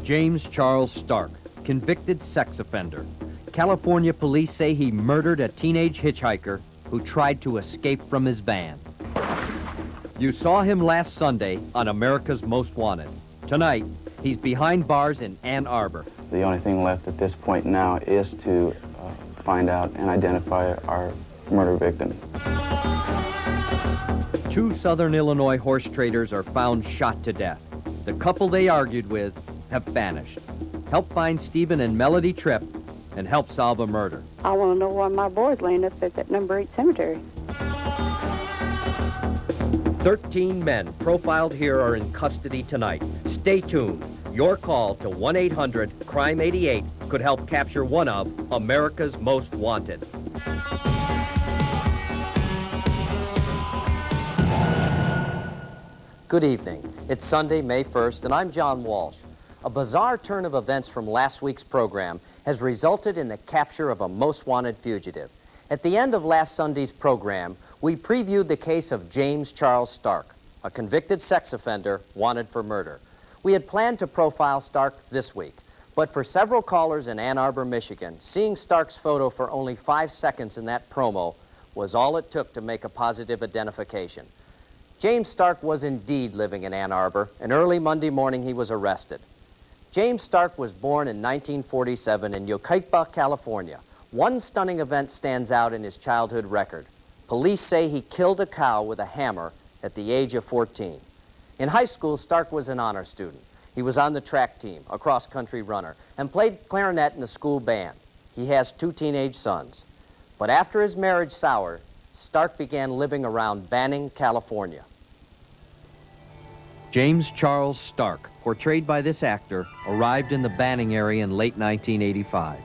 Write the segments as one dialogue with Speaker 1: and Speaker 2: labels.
Speaker 1: James Charles Stark, convicted sex offender. California police say he murdered a teenage hitchhiker who tried to escape from his van. You saw him last Sunday on America's Most Wanted. Tonight, he's behind bars in Ann Arbor.
Speaker 2: The only thing left at this point now is to find out and identify our murder victim.
Speaker 1: 2 Southern Illinois horse traders are found shot to death. The couple they argued with have vanished. Help find Stephen and Melody Tripp and help solve a murder.
Speaker 3: I want to know why my boy's laying up at that number 8 cemetery.
Speaker 1: 13 men profiled here are in custody tonight. Stay tuned. Your call to 1-800-CRIME-88 could help capture one of America's Most Wanted. Good evening. It's Sunday, May 1st, and I'm John Walsh. A bizarre turn of events from last week's program has resulted in the capture of a most wanted fugitive. At the end of last Sunday's program, we previewed the case of James Charles Stark, a convicted sex offender wanted for murder. We had planned to profile Stark this week, but for several callers in Ann Arbor, Michigan, seeing Stark's photo for only 5 seconds in that promo was all it took to make a positive identification. James Stark was indeed living in Ann Arbor, and early Monday morning he was arrested. James Stark was born in 1947 in Yucaipa, California. One stunning event stands out in his childhood record. Police say he killed a cow with a hammer at the age of 14. In high school, Stark was an honor student. He was on the track team, a cross-country runner, and played clarinet in the school band. He has 2 teenage sons. But after his marriage soured, Stark began living around Banning, California. James Charles Stark, portrayed by this actor, arrived in the Banning area in late 1985.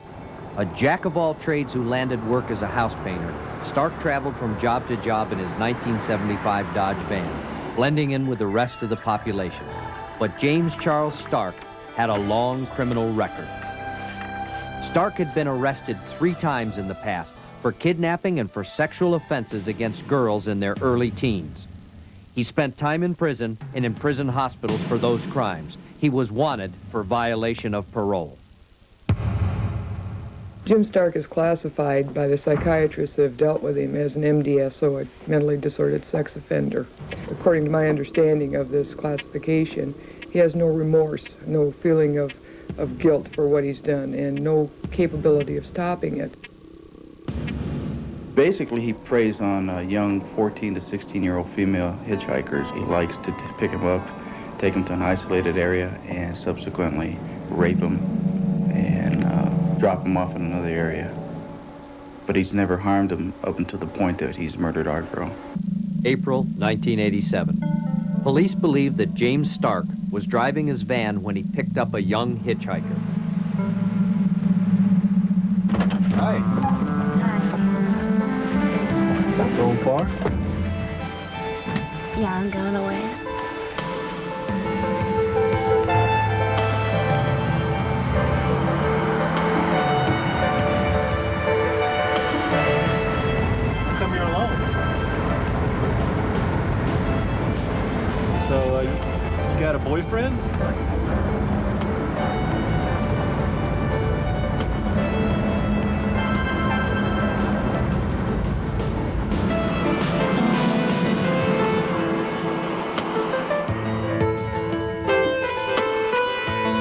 Speaker 1: A jack-of-all-trades who landed work as a house painter, Stark traveled from job to job in his 1975 Dodge van, blending in with the rest of the population. But James Charles Stark had a long criminal record. Stark had been arrested 3 times in the past for kidnapping and for sexual offenses against girls in their early teens. He spent time in prison and in prison hospitals for those crimes. He was wanted for violation of parole.
Speaker 4: Jim Stark is classified by the psychiatrists that have dealt with him as an MDSO, a mentally disordered sex offender. According to my understanding of this classification, he has no remorse, no feeling of guilt for what he's done, and no capability of stopping it.
Speaker 2: Basically, he preys on young 14 to 16-year-old female hitchhikers. He likes to pick them up, take them to an isolated area, and subsequently rape them and drop them off in another area. But he's never harmed them up until the point that he's murdered our girl.
Speaker 1: April 1987. Police believe that James Stark was driving his van when he picked up a young hitchhiker.
Speaker 5: Hi. Going far?
Speaker 6: Yeah, I'm going a ways.
Speaker 5: How come you're alone? So, you got a boyfriend?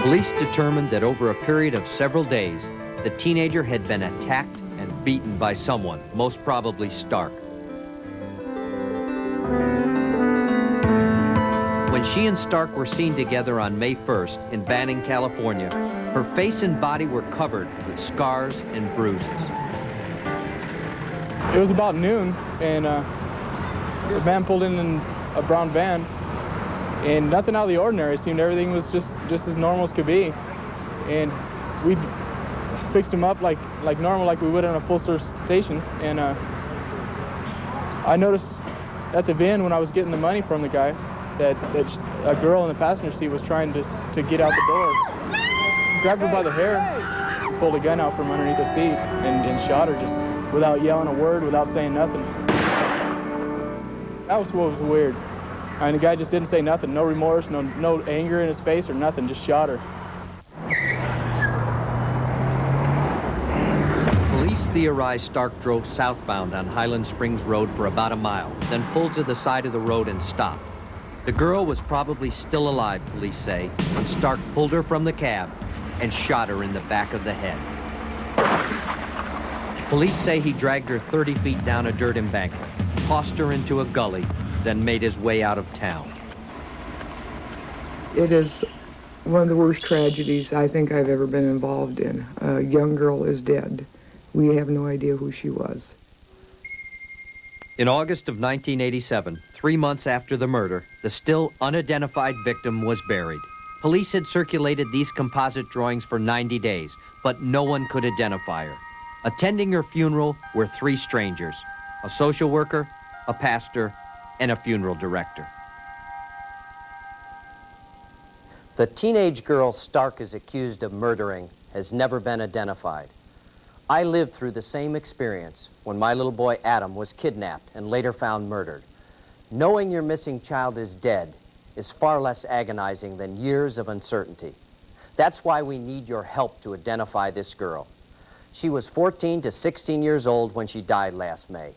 Speaker 1: Police determined that over a period of several days, the teenager had been attacked and beaten by someone, most probably Stark. When she and Stark were seen together on May 1st in Banning, California, her face and body were covered with scars and bruises.
Speaker 7: It was about noon, and the man pulled in a brown van, and nothing out of the ordinary. It seemed everything was just as normal as could be, and we fixed him up like normal, like we would in a full-service station. And I noticed at the van when I was getting the money from the guy that a girl in the passenger seat was trying to get out the door. Grabbed her by the hair, pulled a gun out from underneath the seat, and shot her just without yelling a word, without saying nothing. That was what was weird. I mean, the guy just didn't say nothing, no remorse, no anger in his face or nothing, just shot her.
Speaker 1: Cynthia Stark drove southbound on Highland Springs Road for about a mile, then pulled to the side of the road and stopped. The girl was probably still alive, police say, when Stark pulled her from the cab and shot her in the back of the head. Police say he dragged her 30 feet down a dirt embankment, tossed her into a gully, then made his way out of town.
Speaker 4: It is one of the worst tragedies I think I've ever been involved in. A young girl is dead. We have no idea who she was.
Speaker 1: In August of 1987, 3 months after the murder, the still unidentified victim was buried. Police had circulated these composite drawings for 90 days, but no one could identify her. Attending her funeral were 3 strangers, a social worker, a pastor, and a funeral director. The teenage girl Stark is accused of murdering has never been identified. I lived through the same experience when my little boy Adam was kidnapped and later found murdered. Knowing your missing child is dead is far less agonizing than years of uncertainty. That's why we need your help to identify this girl. She was 14 to 16 years old when she died last May.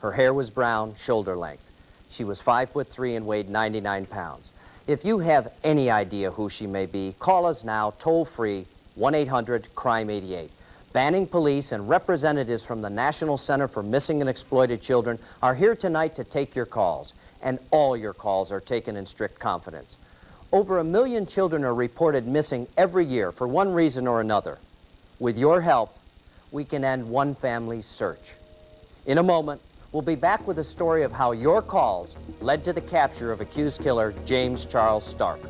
Speaker 1: Her hair was brown, shoulder length. She was 5'3" and weighed 99 pounds. If you have any idea who she may be, call us now, toll-free, 1-800-CRIME-88. Banning Police and representatives from the National Center for Missing and Exploited Children are here tonight to take your calls, and all your calls are taken in strict confidence. Over 1 million children are reported missing every year for one reason or another. With your help, we can end one family's search. In a moment, we'll be back with a story of how your calls led to the capture of accused killer James Charles Stark.